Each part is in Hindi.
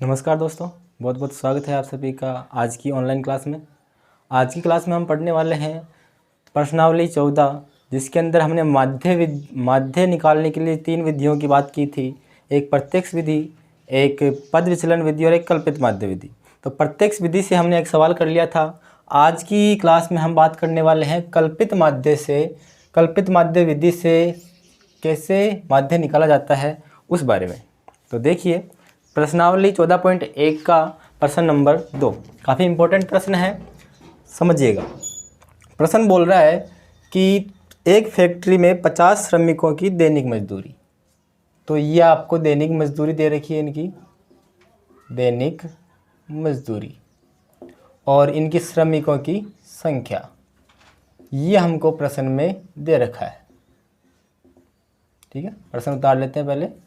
नमस्कार दोस्तों, बहुत बहुत स्वागत है आप सभी का आज की ऑनलाइन क्लास में। आज की क्लास में हम पढ़ने वाले हैं प्रश्नावली 14, जिसके अंदर हमने माध्य निकालने के लिए 3 विधियों की बात की थी। एक प्रत्यक्ष विधि, एक पद विचलन विधि और एक कल्पित माध्य विधि। तो प्रत्यक्ष विधि से हमने एक सवाल कर लिया था। आज की क्लास में हम बात करने वाले हैं कल्पित माध्य विधि से कैसे माध्य निकाला जाता है उस बारे में। तो देखिए, प्रश्नावली 14.1 का प्रश्न नंबर 2 काफ़ी इम्पोर्टेंट प्रश्न है, समझिएगा। प्रश्न बोल रहा है कि एक फैक्ट्री में 50 श्रमिकों की दैनिक मजदूरी। तो ये आपको दैनिक मजदूरी दे रखी है, इनकी दैनिक मजदूरी और इनकी श्रमिकों की संख्या, ये हमको प्रश्न में दे रखा है। ठीक है, प्रश्न उतार लेते हैं पहले।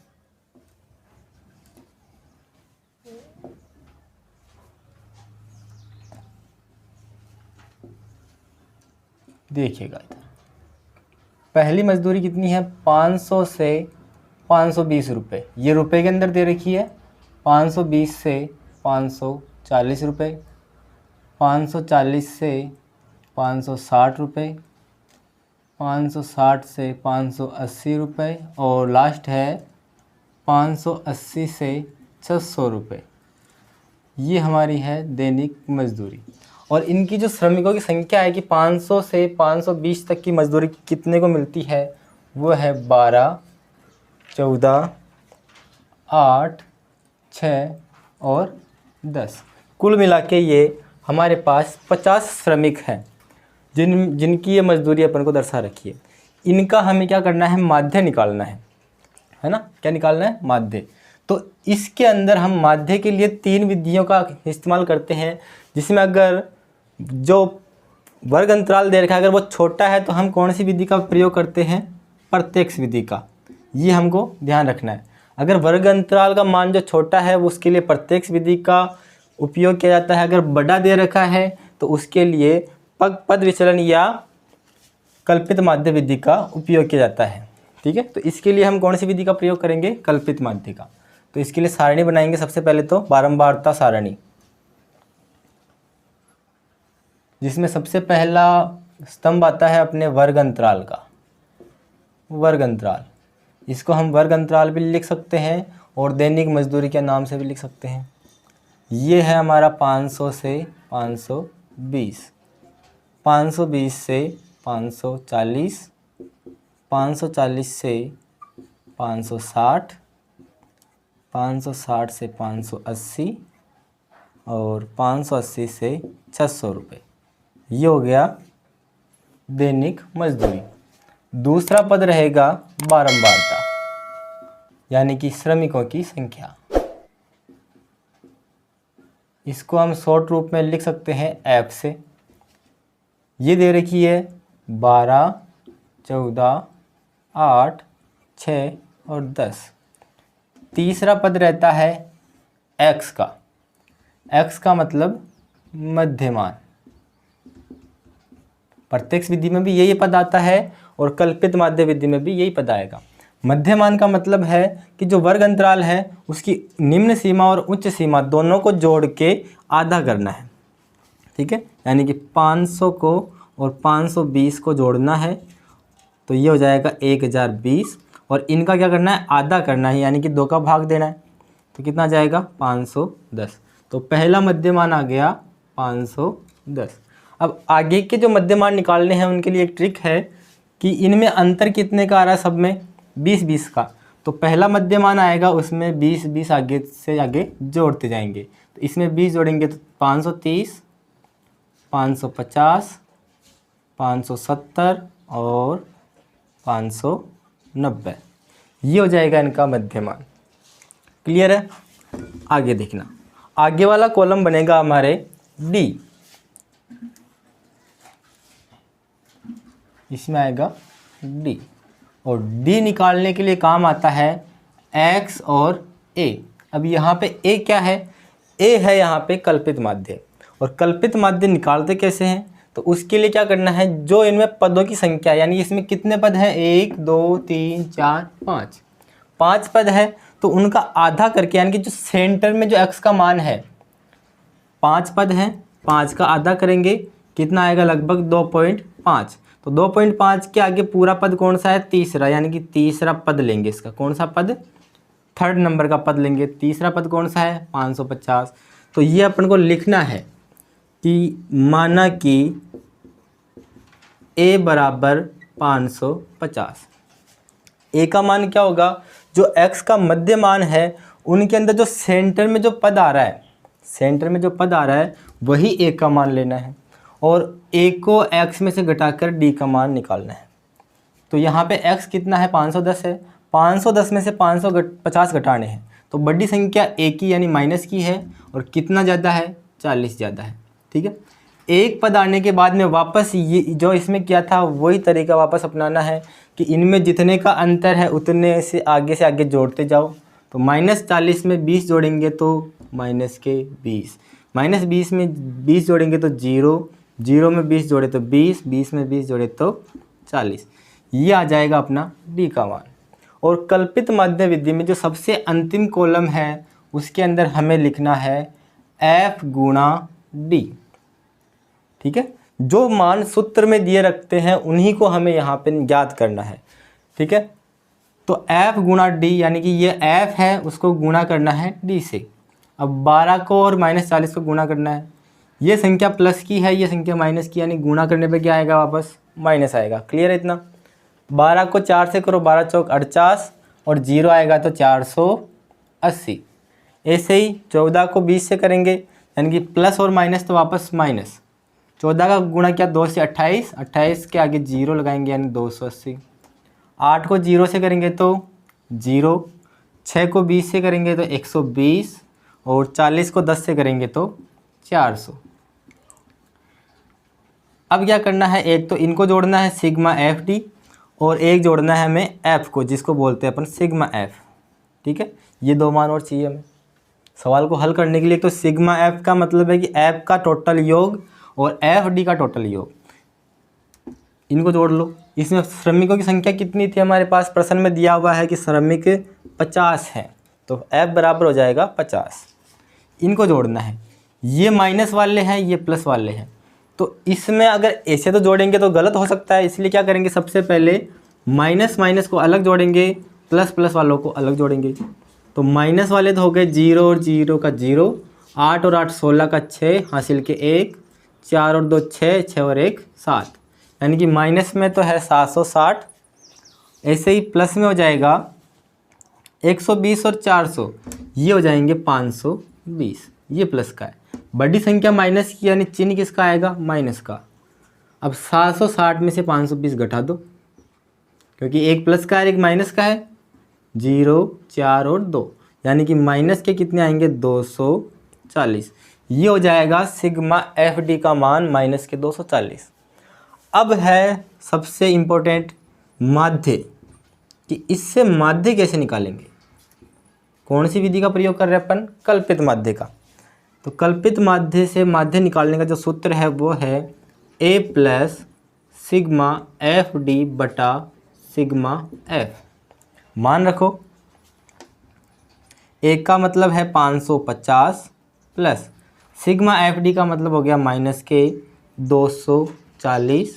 देखिएगा, पहली मजदूरी कितनी है? 500 से 520 रुपये, ये रुपए के अंदर दे रखी है। 520 से 540 रुपये, 540 से 560 रुपये, 560 से 580 रुपये और लास्ट है 580 से 600 रुपये। ये हमारी है दैनिक मजदूरी। और इनकी जो श्रमिकों की संख्या है कि 500 से 520 तक की मजदूरी कितने को मिलती है, वो है 12, 14, 8, 6 और 10। कुल मिला के ये हमारे पास 50 श्रमिक हैं जिनकी ये मजदूरी अपन को दर्शा रखी है। इनका हमें क्या करना है? माध्य निकालना है ना? क्या निकालना है? माध्य। तो इसके अंदर हम माध्य के लिए 3 विधियों का इस्तेमाल करते हैं, जिसमें अगर जो वर्ग अंतराल दे रखा है अगर वो छोटा है तो हम कौन सी विधि का प्रयोग करते हैं? प्रत्यक्ष विधि का। ये हमको ध्यान रखना है। अगर वर्ग अंतराल का मान जो छोटा है उसके लिए प्रत्यक्ष विधि का उपयोग किया जाता है। अगर बड़ा दे रखा है तो उसके लिए पद विचलन या कल्पित माध्य विधि का उपयोग किया जाता है। ठीक है, तो इसके लिए हम कौन सी विधि का प्रयोग करेंगे? कल्पित माध्य का। तो इसके लिए सारणी बनाएंगे। सबसे पहले तो बारंबारता सारणी, जिसमें सबसे पहला स्तंभ आता है अपने वर्ग अंतराल का। वर्ग अंतराल, इसको हम वर्ग अंतराल भी लिख सकते हैं और दैनिक मजदूरी के नाम से भी लिख सकते हैं। ये है हमारा 500 से 520, 520 से 540, 540 से 560, 560 से 580 और 580 से 600 रुपये। ये हो गया दैनिक मजदूरी। दूसरा पद रहेगा बारंबारता, यानी कि श्रमिकों की संख्या। इसको हम शॉर्ट रूप में लिख सकते हैं एफ से। ये दे रखी है 12, 14, 8, 6 और 10। तीसरा पद रहता है एक्स का। एक्स का मतलब मध्यमान। प्रत्यक्ष विधि में भी यही पद आता है और कल्पित माध्य विधि में भी यही पद आएगा। मध्यमान का मतलब है कि जो वर्ग अंतराल है उसकी निम्न सीमा और उच्च सीमा दोनों को जोड़ के आधा करना है। ठीक है, यानी कि 500 को और 520 को जोड़ना है तो ये हो जाएगा 1020 और इनका क्या करना है? आधा करना है, यानी कि 2 का भाग देना है। तो कितना जाएगा? 510। तो पहला मध्यमान आ गया 510। अब आगे के जो मध्यमान निकालने हैं उनके लिए एक ट्रिक है कि इनमें अंतर कितने का आ रहा है? सब में 20-20 का। तो पहला मध्यमान आएगा, उसमें 20-20 आगे से आगे जोड़ते जाएंगे। तो इसमें 20 जोड़ेंगे तो 530, 550, 570 और 590। ये हो जाएगा इनका मध्यमान। क्लियर है? आगे देखना, आगे वाला कॉलम बनेगा हमारे डी। इसमें आएगा डी और डी निकालने के लिए काम आता है एक्स और ए। अब यहाँ पे ए क्या है? ए है यहाँ पे कल्पित माध्य। और कल्पित माध्य निकालते कैसे हैं? तो उसके लिए क्या करना है? जो इनमें पदों की संख्या, यानी इसमें कितने पद हैं? 1 2 3 4 5 पद है। तो उनका आधा करके, यानी कि जो सेंटर में जो x का मान है, 5 पद हैं, 5 का आधा करेंगे, कितना आएगा, लगभग 2.5। तो 2.5 के आगे पूरा पद कौन सा है, तीसरा, यानी कि तीसरा पद लेंगे इसका। कौन सा पद, थर्ड नंबर का पद लेंगे। तीसरा पद कौन सा है, 550। तो ये अपन को लिखना है कि माना कि a बराबर 550। a का मान क्या होगा, जो x का मध्य मान है उनके अंदर जो सेंटर में जो पद आ रहा है, सेंटर में जो पद आ रहा है वही a का मान लेना है, और a को x में से घटाकर d का मान निकालना है। तो यहाँ पे x कितना है, 510 है। 510 में से 550 घटाने हैं, तो बड़ी संख्या a की यानी माइनस की है, और कितना ज़्यादा है, 40 ज़्यादा है। ठीक है, एक पद आने के बाद में वापस ये जो इसमें किया था वही तरीका वापस अपनाना है कि इनमें जितने का अंतर है उतने से आगे जोड़ते जाओ। तो -40 में 20 जोड़ेंगे तो -20, -20 में 20 जोड़ेंगे तो 0, 0 में 20 जोड़े तो 20, 20 में 20 जोड़े तो 40। ये आ जाएगा अपना d का मान। और कल्पित माध्य विधि में जो सबसे अंतिम कॉलम है उसके अंदर हमें लिखना है f गुणा d। ठीक है, जो मान सूत्र में दिए रखते हैं उन्हीं को हमें यहाँ पे ज्ञात करना है। ठीक है, तो f गुणा d, यानी कि ये f है उसको गुणा करना है d से। अब 12 को और -40 को गुणा करना है। ये संख्या प्लस की है, ये संख्या माइनस की, यानी गुणा करने पे क्या आएगा, वापस माइनस आएगा। क्लियर है इतना। 12 को 4 से करो, 12 चौक 48, और 0 आएगा तो 480। ऐसे ही 14 को 20 से करेंगे, यानी कि प्लस और माइनस तो वापस माइनस। 14 का गुणा किया 2 से 28, 28 के आगे 0 लगाएंगे यानी 280। 8 को 0 से करेंगे तो 0, 6 को 20 से करेंगे तो 120, और 40 को 10 से करेंगे तो 400। अब क्या करना है, एक तो इनको जोड़ना है सिग्मा एफ डी, और एक जोड़ना है हमें एफ को, जिसको बोलते हैं अपन सिग्मा एफ। ठीक है, ये दो मान और चाहिए हमें सवाल को हल करने के लिए। तो सिग्मा एफ का मतलब है कि एफ का टोटल योग और एफ डी का टोटल योग, इनको जोड़ लो। इसमें श्रमिकों की संख्या कितनी थी हमारे पास, प्रश्न में दिया हुआ है कि श्रमिक 50 हैं, तो एफ बराबर हो जाएगा 50। इनको जोड़ना है, ये माइनस वाले हैं, ये प्लस वाले हैं। तो इसमें अगर ऐसे तो जोड़ेंगे तो गलत हो सकता है, इसलिए क्या करेंगे, सबसे पहले माइनस माइनस को अलग जोड़ेंगे, प्लस प्लस वालों को अलग जोड़ेंगे। तो माइनस वाले तो हो गए 0 और 0 का 0, 8 और 8 16 का 6, हासिल के 1, 4 और 2 6, 6 और 1 7, यानी कि माइनस में तो है 760। ऐसे ही प्लस में हो जाएगा 120 और 400, ये हो जाएंगे 520, ये प्लस का है। बड़ी संख्या माइनस की, यानी चिन्ह किसका आएगा, माइनस का। अब 760 में से 520 घटा दो, क्योंकि एक प्लस का है एक माइनस का है। 0, 4 और 2, यानी कि माइनस के कितने आएंगे, 240। ये हो जाएगा सिग्मा एफ डी का मान माइनस के 240। अब है सबसे इम्पोर्टेंट माध्य, कि इससे माध्य कैसे निकालेंगे। कौन सी विधि का प्रयोग कर रहे हैं अपन, कल्पित माध्य का। तो कल्पित माध्य से माध्य निकालने का जो सूत्र है वो है a plus sigma F D बटा सिग्मा एफ। मान रखो, एक का मतलब है 550 प्लस सिग्मा एफ डी का मतलब हो गया माइनस के 240,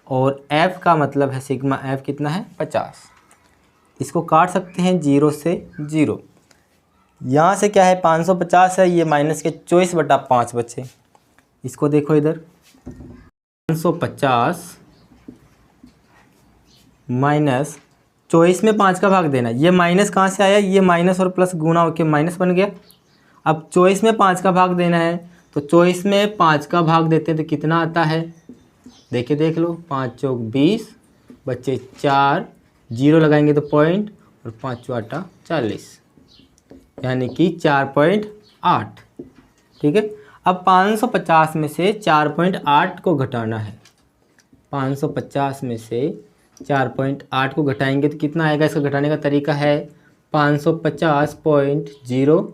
और f का मतलब है सिग्मा f कितना है, 50। इसको काट सकते हैं 0 से 0। यहाँ से क्या है, 550 है, ये माइनस के 24 बटा 5 बचे। इसको देखो इधर, 550 माइनस 24 में 5 का भाग देना। ये माइनस कहाँ से आया, ये माइनस और प्लस गुणा होकर माइनस बन गया। अब 24 में 5 का भाग देना है, तो 24 में 5 का भाग देते हैं तो कितना आता है, देखिए देख लो, 5 चौक 20, बच्चे 4, 0 लगाएंगे तो पॉइंट, और 5 चौटा 40, यानी कि 4.8। ठीक है, अब 550 में से 4.8 को घटाना है। 550 में से 4.8 को घटाएंगे तो कितना आएगा, इसका घटाने का तरीका है 550.0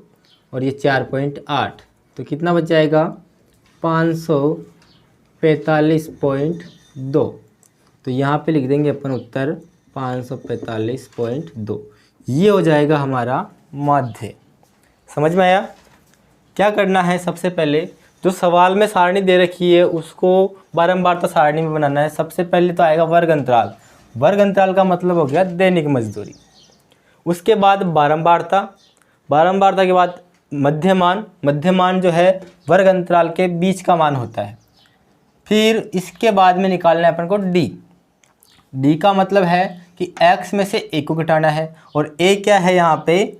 और ये 4.8, तो कितना बच जाएगा, 545.2। तो यहाँ पे लिख देंगे अपन उत्तर 545.2। ये हो जाएगा हमारा माध्य। समझ में आया? क्या करना है, सबसे पहले जो सवाल में सारणी दे रखी है उसको बारंबार तो सारणी में बनाना है। सबसे पहले तो आएगा वर्ग अंतराल। वर्ग अंतराल का मतलब हो गया दैनिक मजदूरी। उसके बाद बारंबारता, बारंबारता के बाद मध्यमान। मध्यमान जो है वर्ग अंतराल के बीच का मान होता है। फिर इसके बाद में निकालना है अपन को डी। डी का मतलब है कि x में से a को घटाना है, और a क्या है यहाँ पे,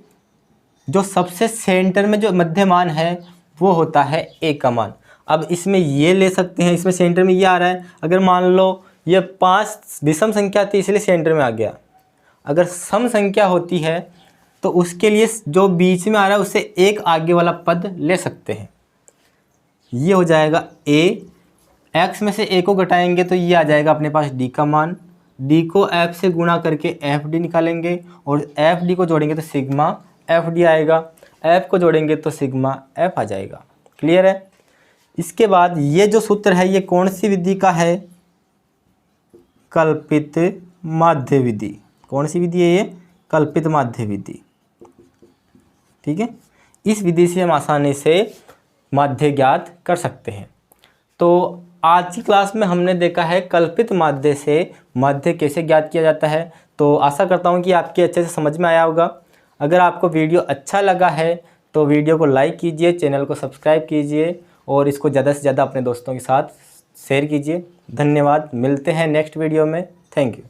जो सबसे सेंटर में जो मध्यमान है वो होता है a का मान। अब इसमें ये ले सकते हैं, इसमें सेंटर में ये आ रहा है। अगर मान लो ये 5 विषम संख्या थी इसलिए सेंटर में आ गया। अगर सम संख्या होती है तो उसके लिए जो बीच में आ रहा है उससे एक आगे वाला पद ले सकते हैं। ये हो जाएगा a, x में से a को घटाएंगे तो ये आ जाएगा अपने पास d का मान। d को f से गुणा करके fd निकालेंगे, और fd को जोड़ेंगे तो सिग्मा fd आएगा। f को जोड़ेंगे तो सिग्मा f आ जाएगा। क्लियर है? इसके बाद ये जो सूत्र है ये कौन सी विधि का है? कल्पित माध्य विधि। कौन सी विधि है ये? कल्पित माध्य विधि। ठीक है, इस विधि से हम आसानी से माध्य ज्ञात कर सकते हैं। तो आज की क्लास में हमने देखा है कल्पित माध्य से माध्य कैसे ज्ञात किया जाता है। तो आशा करता हूँ कि आपके अच्छे से समझ में आया होगा। अगर आपको वीडियो अच्छा लगा है तो वीडियो को लाइक कीजिए, चैनल को सब्सक्राइब कीजिए, और इसको ज़्यादा से ज़्यादा अपने दोस्तों के साथ शेयर कीजिए। धन्यवाद, मिलते हैं नेक्स्ट वीडियो में। Thank you.